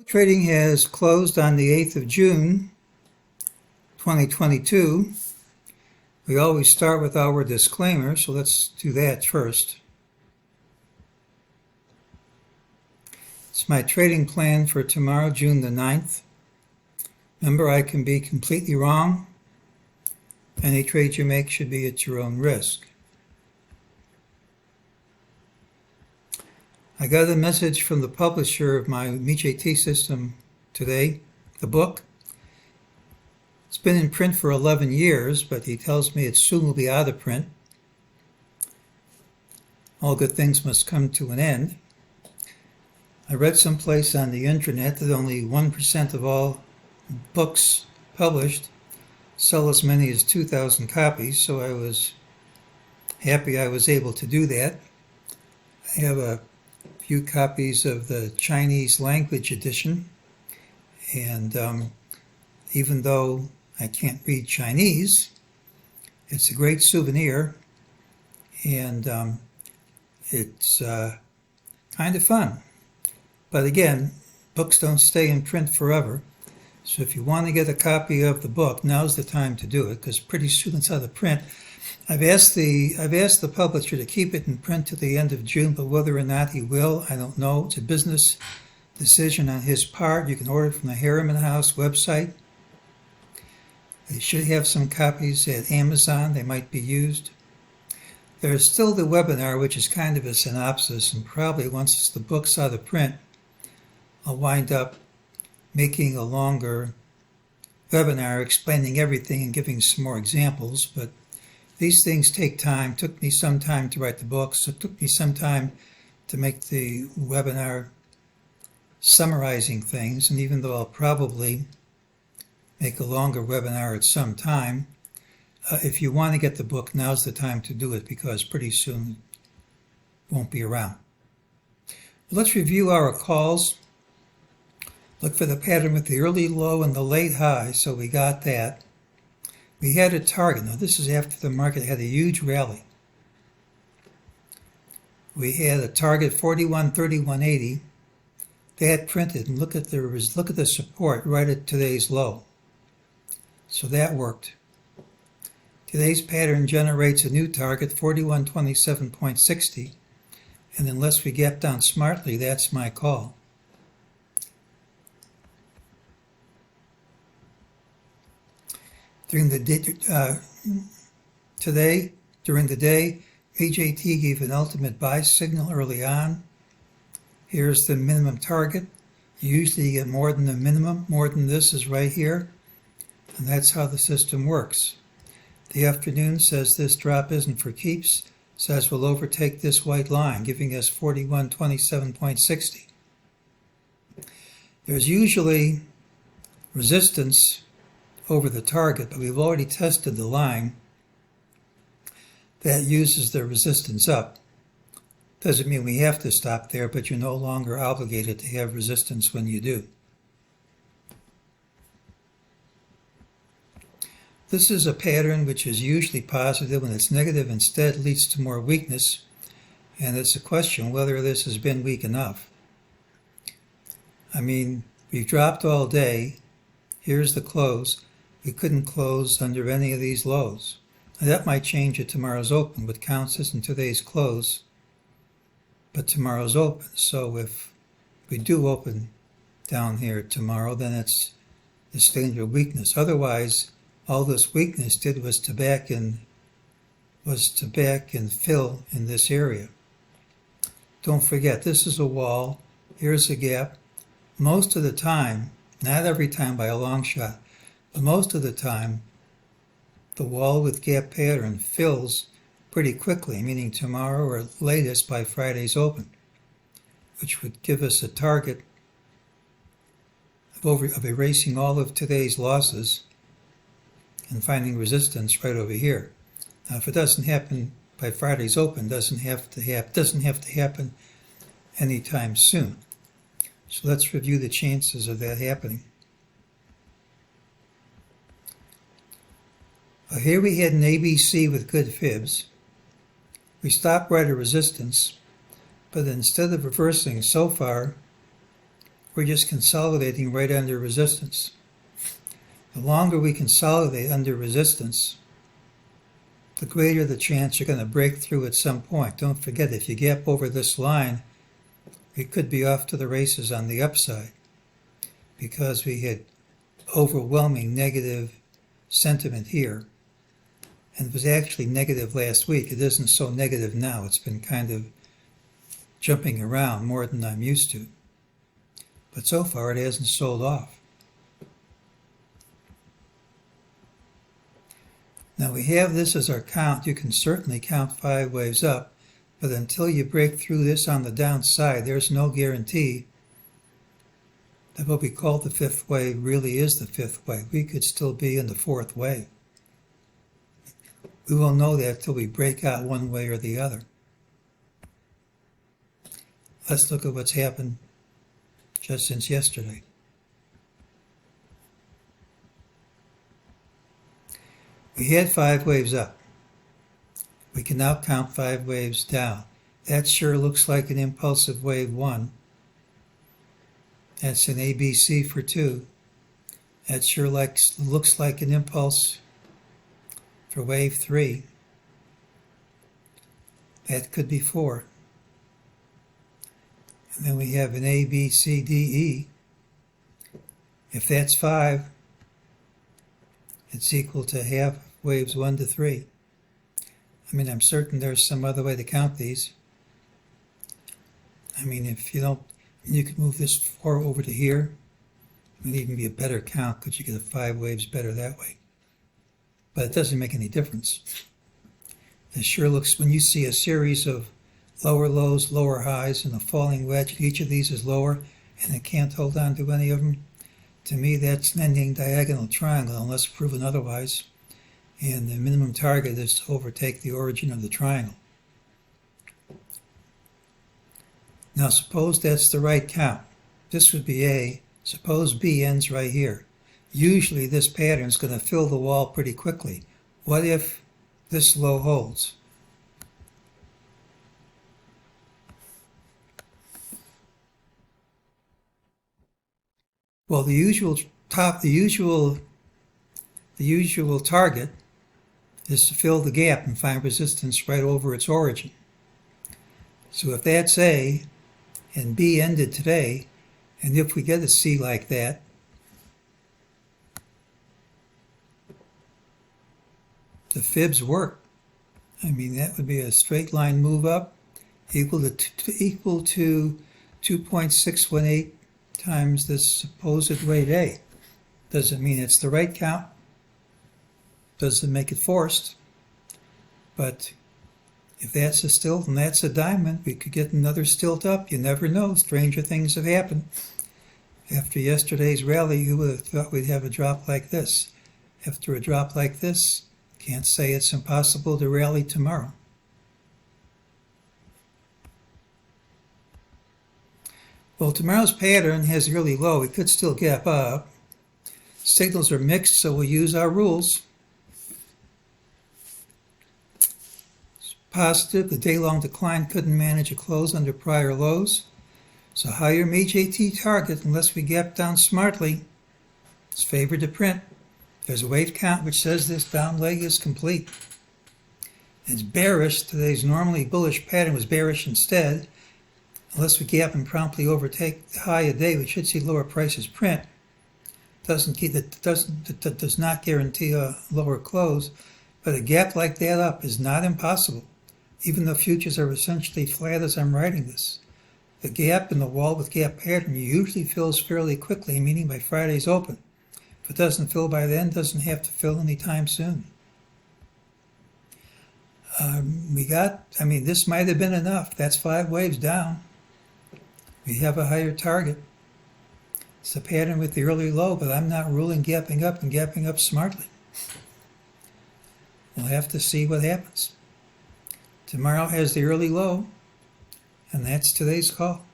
Trading has closed on the 8th of June, 2022. We always start with our disclaimer, so let's do that first. It's my trading plan for tomorrow, June the 9th. Remember, I can be completely wrong. Any trade you make should be at your own risk. I got a message from the publisher of my MEJT system today, the book. It's been in print for 11 years, but he tells me it soon will be out of print. All good things must come to an end. I read someplace on the internet that only 1% of all books published sell as many as 2,000 copies, so I was happy I was able to do that. I have a few copies of the Chinese language edition, and even though I can't read Chinese, it's a great souvenir, and it's kind of fun. But again, books don't stay in print forever, so if you want to get a copy of the book, now's the time to do it, because pretty soon it's out of print. I've asked the publisher to keep it in print to the end of June, but whether or not he will, I don't know. It's a business decision on his part. You can order it from the Harriman House website. They should have some copies at Amazon. They might be used. There's still the webinar, which is kind of a synopsis, and probably once the book's out of print, I'll wind up making a longer webinar explaining everything and giving some more examples, but these things take time. It took me some time to write the book, so it took me some time to make the webinar summarizing things, and even though I'll probably make a longer webinar at some time, if you want to get the book, now's the time to do it, because pretty soon it won't be around. Let's review our calls. Look for the pattern with the early low and the late high, so we got that. We had a target. Now, this is after the market had a huge rally. We had a target 41.3180. That printed, and look at the support right at today's low. So that worked. Today's pattern generates a new target 41.2760, and unless we gap down smartly, that's my call. During the day, MEJT gave an ultimate buy signal early on. Here's the minimum target. You usually get more than the minimum. More than this is right here, and that's how the system works. The afternoon says this drop isn't for keeps, says we'll overtake this white line, giving us 41.2760. There's usually resistance over the target, but we've already tested the line that uses the resistance up. Doesn't mean we have to stop there, but you're no longer obligated to have resistance when you do. This is a pattern which is usually positive. When it's negative, instead leads to more weakness, and it's a question whether this has been weak enough. I mean, we've dropped all day. Here's the close. We couldn't close under any of these lows. Now, that might change at tomorrow's open. What counts isn't today's close, but tomorrow's open. So if we do open down here tomorrow, then it's the standard weakness. Otherwise, all this weakness did was to back and fill in this area. Don't forget, this is a wall. Here's a gap. Most of the time, not every time by a long shot, but most of the time, the wall with gap pattern fills pretty quickly, meaning tomorrow or latest by Friday's open, which would give us a target of erasing all of today's losses and finding resistance right over here. Now, if it doesn't happen by Friday's open, doesn't have to happen anytime soon. So let's review the chances of that happening. Here we had an ABC with good fibs. We stopped right at resistance, but instead of reversing so far, we're just consolidating right under resistance. The longer we consolidate under resistance, the greater the chance you're going to break through at some point. Don't forget, if you gap over this line, we could be off to the races on the upside because we had overwhelming negative sentiment here. And it was actually negative last week. It isn't so negative now. It's been kind of jumping around more than I'm used to. But so far it hasn't sold off. Now we have this as our count. You can certainly count 5 waves up, but until you break through this on the downside, there's no guarantee that what we call the 5th wave really is the 5th wave. We could still be in the 4th wave. We won't know that till we break out one way or the other. Let's look at what's happened just since yesterday. We had 5 waves up. We can now count 5 waves down. That sure looks like an impulsive wave 1. That's an ABC for 2. That sure looks like an impulse for wave 3. That could be 4. And then we have an A, B, C, D, E. If that's 5, it's equal to half waves 1 to 3. I mean, I'm certain there's some other way to count these. I mean, if you don't, you could move this 4 over to here. It would even be a better count because you get 5 waves better that way. But it doesn't make any difference. It sure looks, when you see a series of lower lows, lower highs, and a falling wedge, each of these is lower, and it can't hold on to any of them. To me, that's an ending diagonal triangle, unless proven otherwise. And the minimum target is to overtake the origin of the triangle. Now, suppose that's the right count. This would be A. Suppose B ends right here. Usually, this pattern is going to fill the wall pretty quickly. What if this low holds? Well, the usual target is to fill the gap and find resistance right over its origin. So if that's A and B ended today, and if we get a C like that, the fibs work. I mean, that would be a straight line move up equal to 2.618 times this supposed rate A. Doesn't mean it's the right count. Doesn't make it forced. But if that's a stilt and that's a diamond, we could get another stilt up. You never know. Stranger things have happened. After yesterday's rally, who would have thought we'd have a drop like this? After a drop like this, can't say it's impossible to rally tomorrow. Well, tomorrow's pattern has early low. It could still gap up. Signals are mixed, so we'll use our rules. It's positive. The day-long decline couldn't manage a close under prior lows. So higher MEJT target, unless we gap down smartly, is favored to print. There's a wave count which says this down leg is complete. It's bearish. Today's normally bullish pattern was bearish instead. Unless we gap and promptly overtake the high a day, we should see lower prices print. That does not guarantee a lower close, but a gap like that up is not impossible, even though futures are essentially flat as I'm writing this. The gap in the wall with gap pattern usually fills fairly quickly, meaning by Friday's open. If it doesn't fill by then, it doesn't have to fill anytime soon. This might have been enough. That's 5 waves down. We have a higher target. It's a pattern with the early low, but I'm not ruling gapping up and gapping up smartly. We'll have to see what happens. Tomorrow has the early low, and that's today's call.